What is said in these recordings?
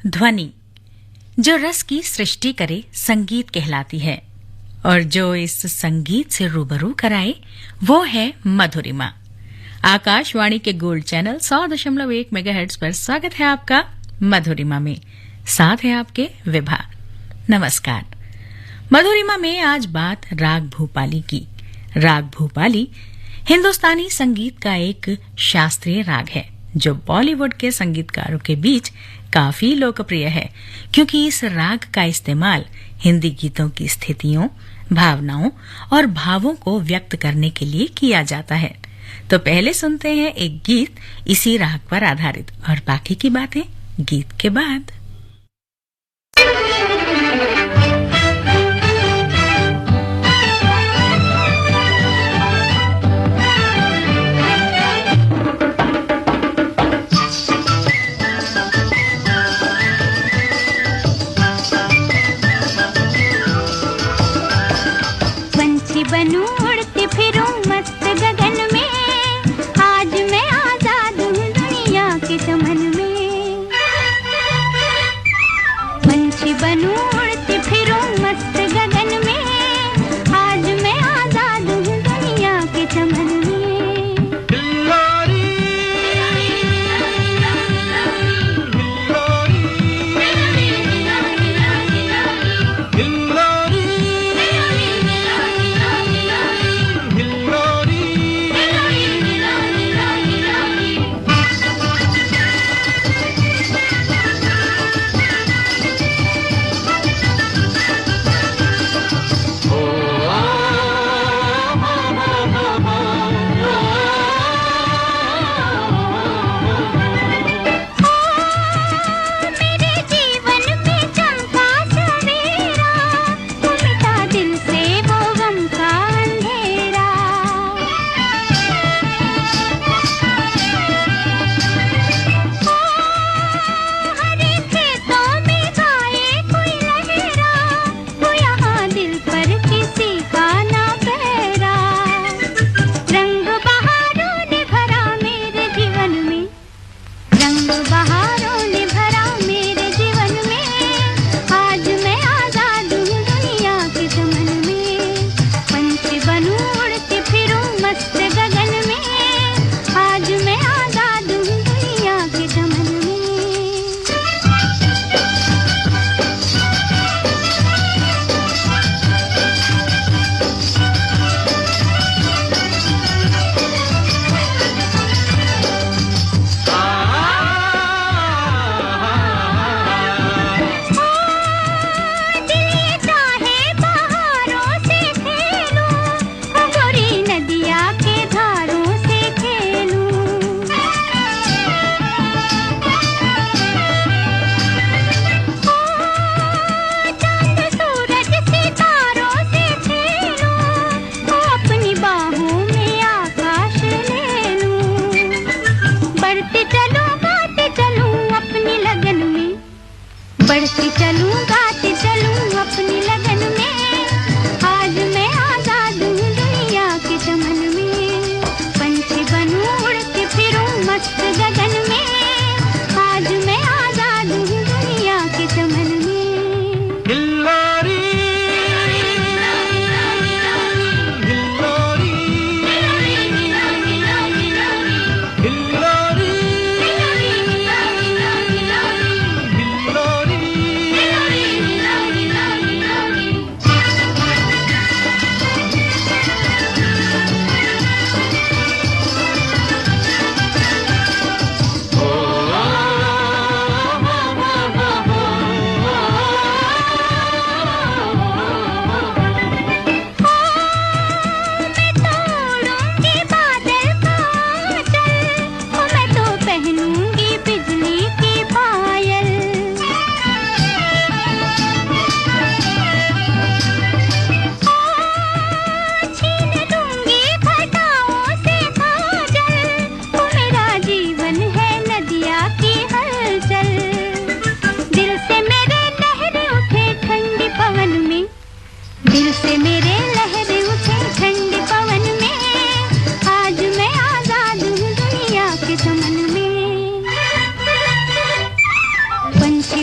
ध्वनि जो रस की सृष्टि करे संगीत कहलाती है और जो इस संगीत से रूबरू कराए वो है मधुरिमा। आकाशवाणी के गोल्ड चैनल 100.1 मेगाहर्ट्ज पर स्वागत है आपका मधुरिमा में। साथ है आपके विभा। नमस्कार। मधुरिमा में आज बात राग भूपाली की। राग भूपाली हिंदुस्तानी संगीत का एक शास्त्रीय राग है जो बॉलीवुड के संगीतकारों के बीच काफी लोकप्रिय है, क्योंकि इस राग का इस्तेमाल हिंदी गीतों की स्थितियों, भावनाओं और भावों को व्यक्त करने के लिए किया जाता है। तो पहले सुनते हैं एक गीत इसी राग पर आधारित और बाकी की बातें गीत के बाद। बनूं उड़ती फिरूं मस्त गगन में, आज मैं आजाद हूँ दुनिया के चमन में। पंछी बनूं उड़ती फिरूं मस्त गगन में, आज मैं आजाद हूँ दुनिया के चमन में। बढ़ती चलूं गाती चलूं अपनी लगन में, आज मैं आजाद हूँ दुनिया के चमन में। पंछी बनूं उड़ती फिरूं मस्त गगन में, आज मैं आजाद हूँ दुनिया के चमन में।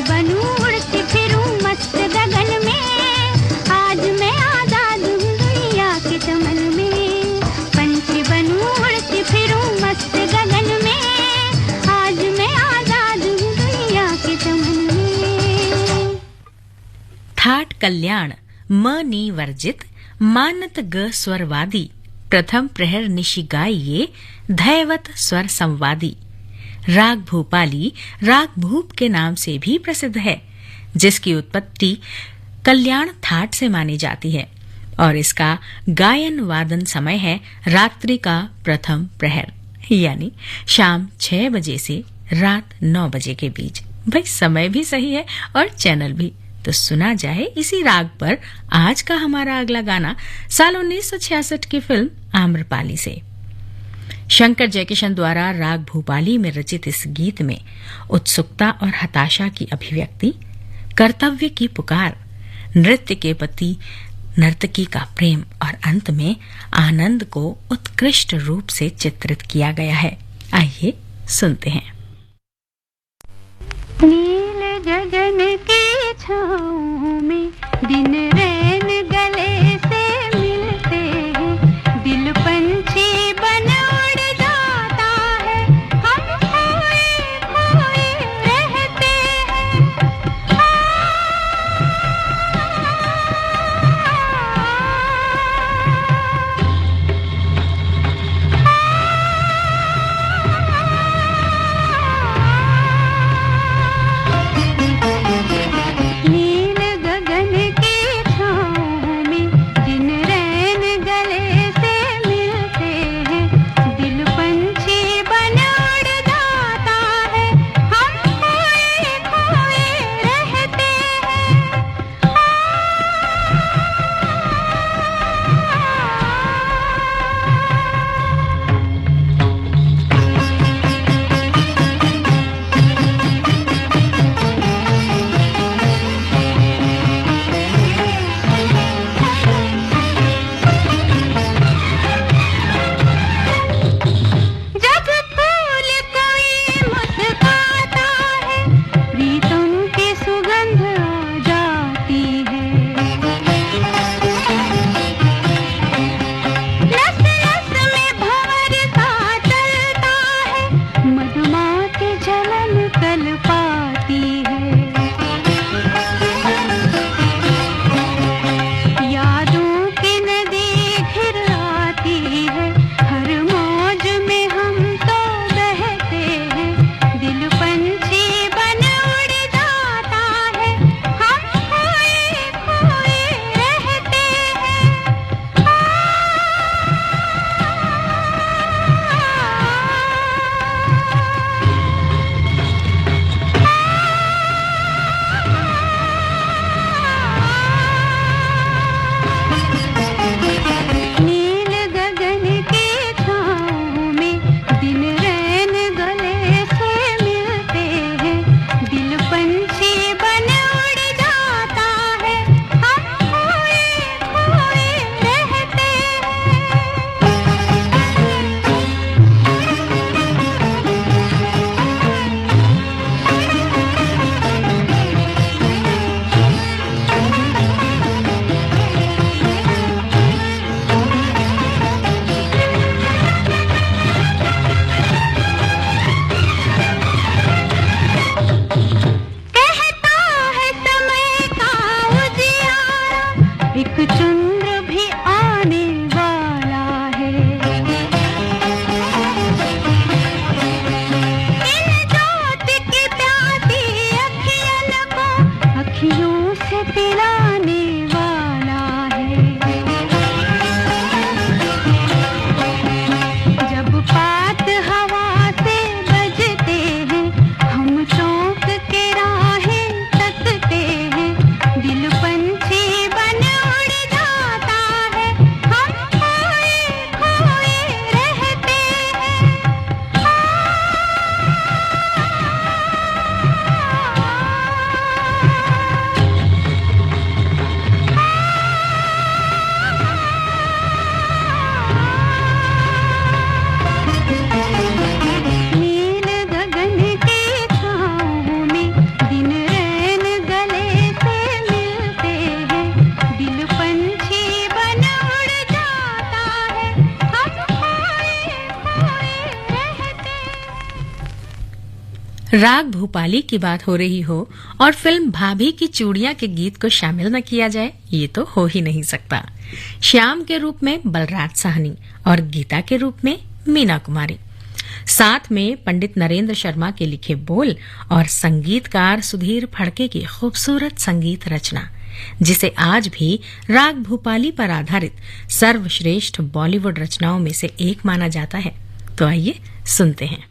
बनूं उड़ती फिरूं मस्त गगन में, आज मैं आजाद हूँ दुनिया के चमन में। पंछी बनूं उड़ती फिरूं मस्त गगन में, आज मैं आजाद हूँ दुनिया के चमन में। थाट कल्याण म नी वर्जित मानत ग स्वरवादी, प्रथम प्रहर निशि गाइये धैवत स्वर संवादी। राग भूपाली राग भूप के नाम से भी प्रसिद्ध है, जिसकी उत्पत्ति कल्याण थाट से मानी जाती है और इसका गायन वादन समय है रात्रि का प्रथम प्रहर, यानी शाम 6 बजे से रात 9 बजे के बीच। भाई समय भी सही है और चैनल भी। तो सुना जाए इसी राग पर आज का हमारा अगला गाना साल 1966 की फिल्म आम्रपाली से। शंकर जयकिशन द्वारा राग भूपाली में रचित इस गीत में उत्सुकता और हताशा की अभिव्यक्ति, कर्तव्य की पुकार, नृत्य के प्रति नर्तकी का प्रेम और अंत में आनंद को उत्कृष्ट रूप से चित्रित किया गया है। आइए सुनते हैं। नील गगन की छाँव में दिन रैन गले से मिलते हैं, दिल पंछी बन उड़ जाता है, हम खोए खोए रहते हैं। नील गगन की छाँव में दिन रैन गले से मिलते हैं, दिल पंछी बन उड़ जाता है, हम खोए खोए रहते हैं। जब फूल कोई मुस्कुराता है, प्रीतम की सुगंध आ जाती है। नस नस में भंवर सा चलता है, मधुमाती जलन कल पाती है। यादों की नदी घिर आती है, हर मौज में हम तो बहते हैं, दिल पंछी बन उड़ जाता है, हम खोए खोए रहते हैं। नील गगन की छाँव में दिन रैन गले से मिलते हैं, दिल पंछी बन उड़ जाता है, हम खोए खोए रहते हैं। कहता है समय का उजियारा, एक चंद्र भी आने वाला है। इन ज्योति की प्यासी अखियन को अखियों से पिलाने वाला है। जब पात हवा से बजते हैं, हम चौंक के राहें तकते हैं, दिल पंछी बन उड़ जाता है, हम खोए खोए रहते हैं। राग भूपाली की बात हो रही हो और फिल्म भाभी की चूड़ियां के गीत को शामिल न किया जाए, ये तो हो ही नहीं सकता। श्याम के रूप में बलराज साहनी और गीता के रूप में मीना कुमारी, साथ में पंडित नरेंद्र शर्मा के लिखे बोल और संगीतकार सुधीर फड़के की खूबसूरत संगीत रचना, जिसे आज भी राग भूपाली पर आधारित सर्वश्रेष्ठ बॉलीवुड रचनाओं में से एक माना जाता है। तो आइए सुनते हैं।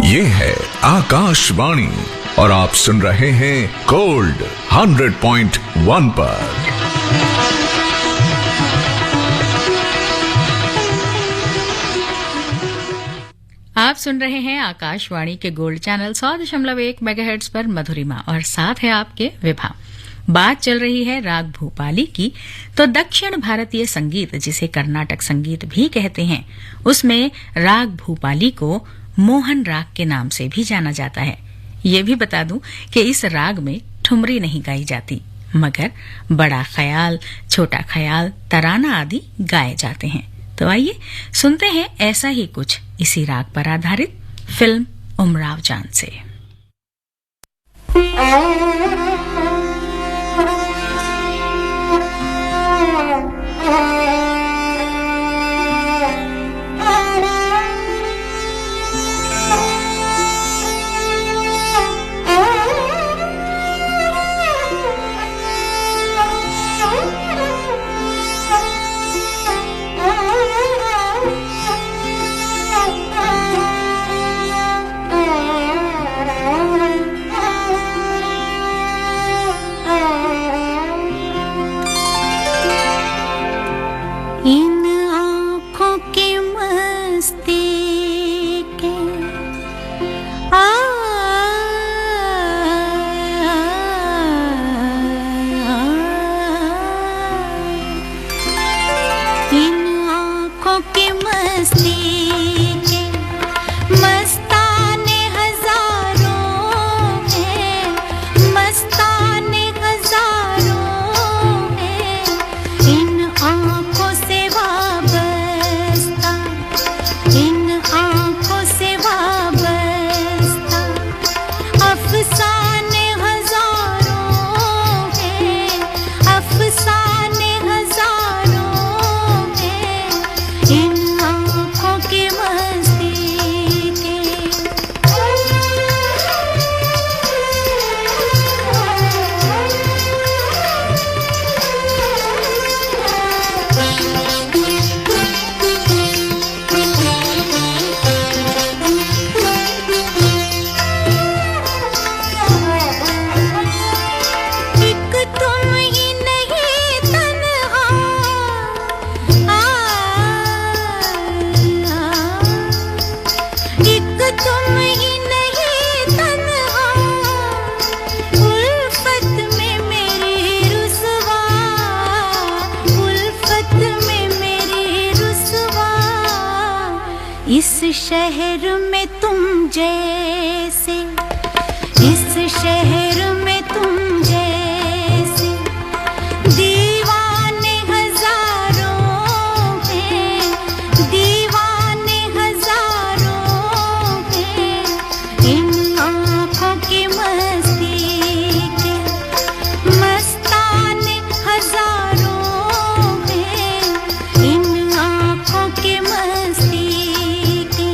ये है आकाशवाणी और आप सुन रहे हैं गोल्ड 100.1 पर। आप सुन रहे हैं आकाशवाणी के गोल्ड चैनल 100.1 मेगाहर्ट्ज पर मधुरिमा और साथ है आपके विभा। बात चल रही है राग भूपाली की, तो दक्षिण भारतीय संगीत जिसे कर्नाटक संगीत भी कहते हैं, उसमें राग भूपाली को मोहन राग के नाम से भी जाना जाता है। ये भी बता दूं कि इस राग में ठुमरी नहीं गाई जाती, मगर बड़ा ख्याल, छोटा ख्याल, तराना आदि गाए जाते हैं। तो आइए सुनते हैं ऐसा ही कुछ इसी राग पर आधारित फिल्म उमराव जान से। इस शहर में तुम जैसे, इस शहर में तुम जैसे दीवाने हजारों हैं, दीवाने हजारों हैं। इन आँखों की मस्ती के मस्ताने हजारों हैं, इन आँखों की मस्ती के।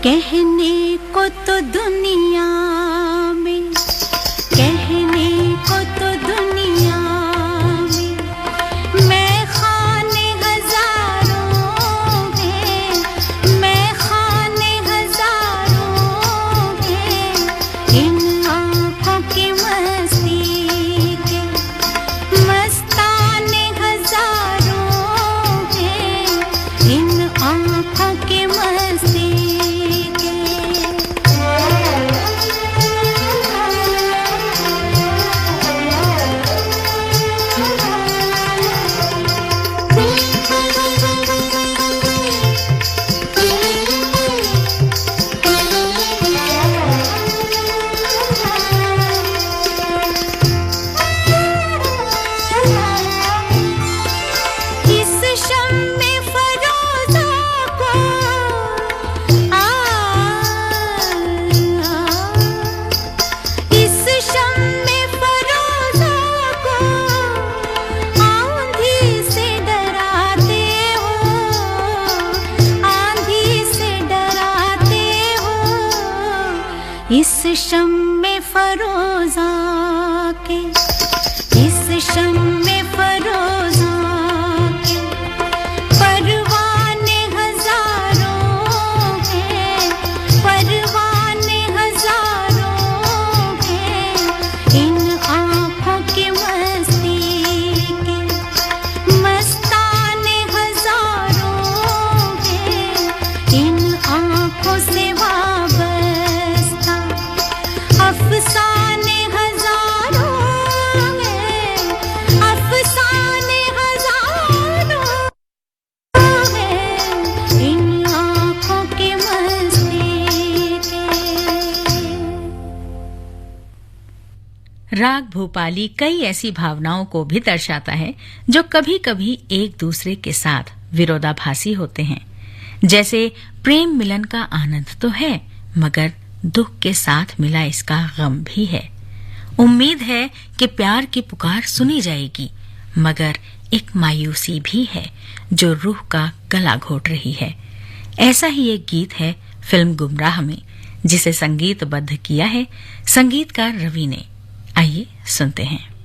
कहने को तो दुनिया में, कहने को तो दुनिया में मैं खाने हजारों हैं, मैं खाने हजारों हैं। इन आँखों की मस्ती के मस्ताने हजारों हैं, इन आँखों की मस्ती। इस शम्मे फरोज़ा के, इस शम्मे फरोज़ा के परवाने हजारों हैं, परवाने हजारों हैं। इन आँखों की मस्ती के मस्ताने हजारों हैं, इन आँखों से अफसाने हजारों हैं, अफसाने हजारों हैं। इन आँखों की मस्ती के। राग भूपाली कई ऐसी भावनाओं को भी दर्शाता है जो कभी-कभी एक दूसरे के साथ विरोधाभासी होते हैं। जैसे प्रेम मिलन का आनंद तो है, मगर दुख के साथ मिला इसका गम भी है। उम्मीद है कि प्यार की पुकार सुनी जाएगी, मगर एक मायूसी भी है जो रूह का गला घोट रही है। ऐसा ही एक गीत है फिल्म गुमराह में, जिसे संगीतबद्ध किया है संगीतकार रवि ने। आइए सुनते हैं।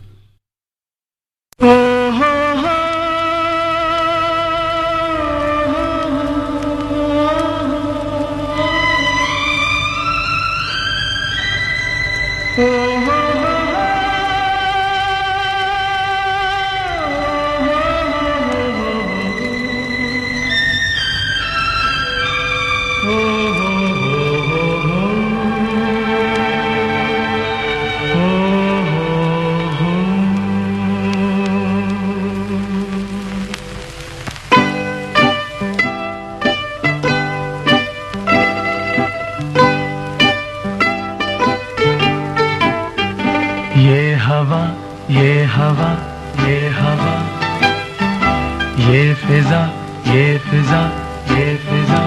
ये हवा, ये हवा, ये फिजा, ये फिजा, ये फिजा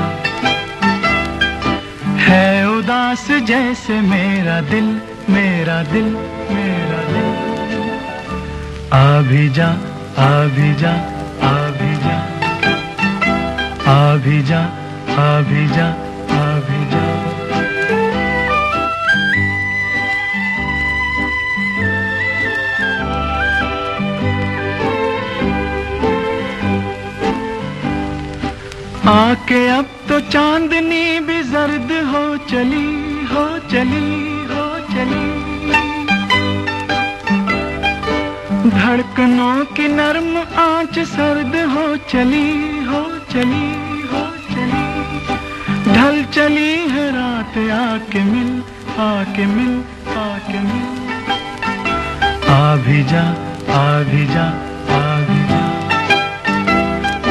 है उदास पास जैसे मेरा दिल मेरा दिल मेरा दिल आ भी जा आ भी जा आ भी जा आ भी जा आ भी जा आ भी जा आके अब तो चांदनी भी जर्द हो चली हो चली हो चली धड़कनों की नर्म आंच सर्द हो चली हो चली हो चली ढल चली है रात आके मिल आके मिल आके मिल आ भी जा आ भी जा आ भी जा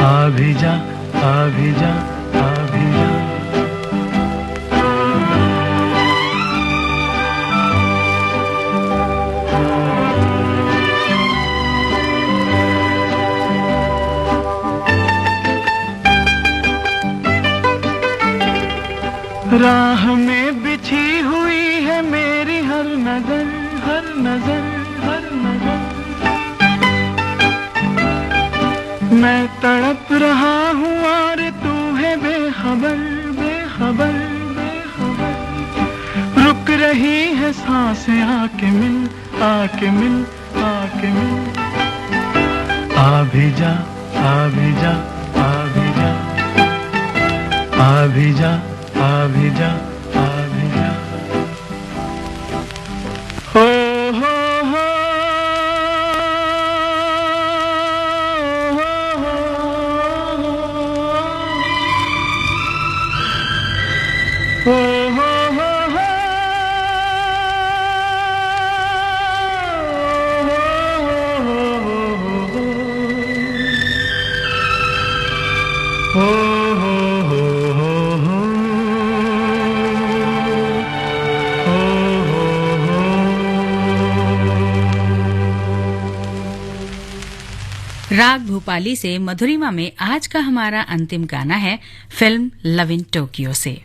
आ भी जा आ भी जा आ भी जा राह में बिछी हुई है मेरी हर नजर हर नजर हर नजर मैं तड़प रहा हूँ और तू है बेखबर बेखबर बेखबर रुक रही है सांसें आके मिल आके मिल आके मिल आ भी जा आ भी जा आ भी जा आ भी जा आ भी जा आ भी जा हो हो हो हो हो हो राग भूपाली से मधुरिमा में आज का हमारा अंतिम गाना है फिल्म लव इन टोक्यो से।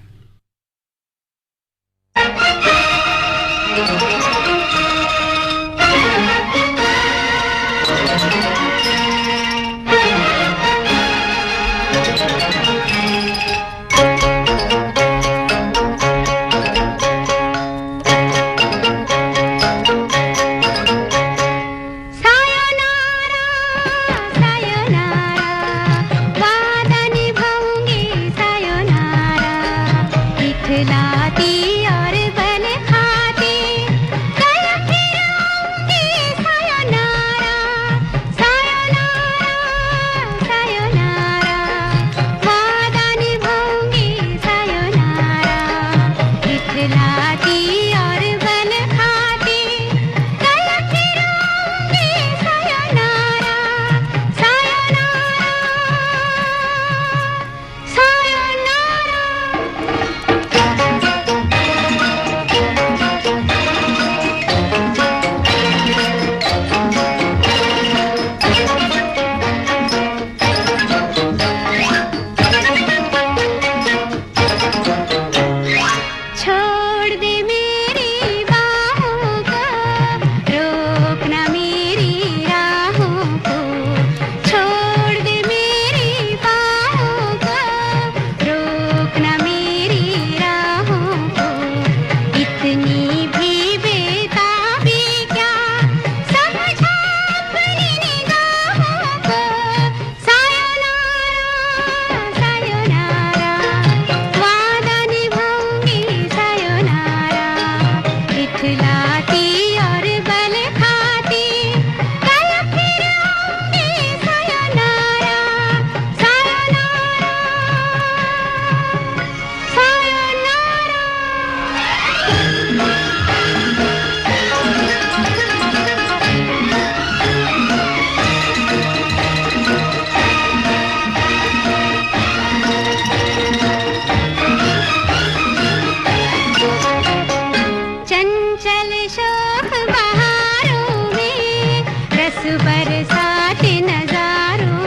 बरसात नज़ारों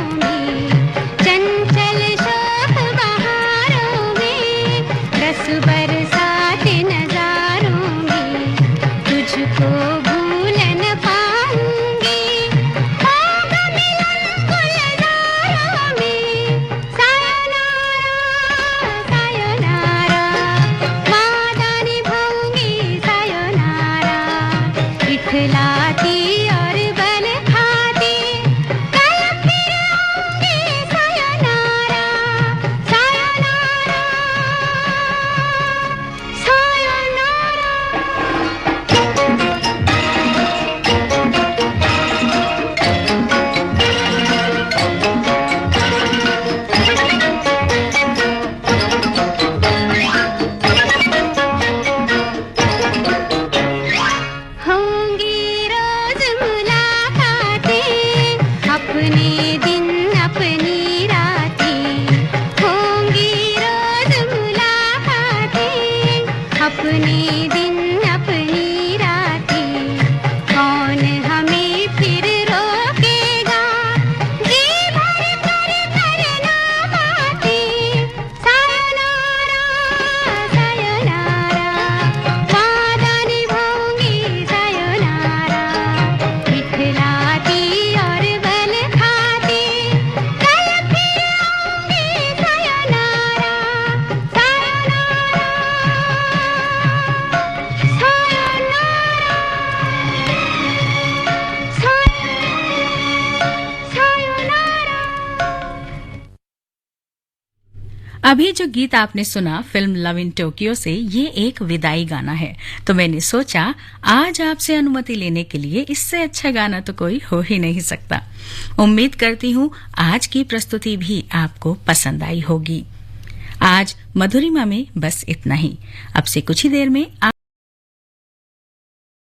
अभी जो गीत आपने सुना फिल्म लव इन टोक्यो से, ये एक विदाई गाना है। तो मैंने सोचा आज आपसे अनुमति लेने के लिए इससे अच्छा गाना तो कोई हो ही नहीं सकता। उम्मीद करती हूँ आज की प्रस्तुति भी आपको पसंद आई होगी। आज मधुरिमा में बस इतना ही। अब से कुछ ही देर में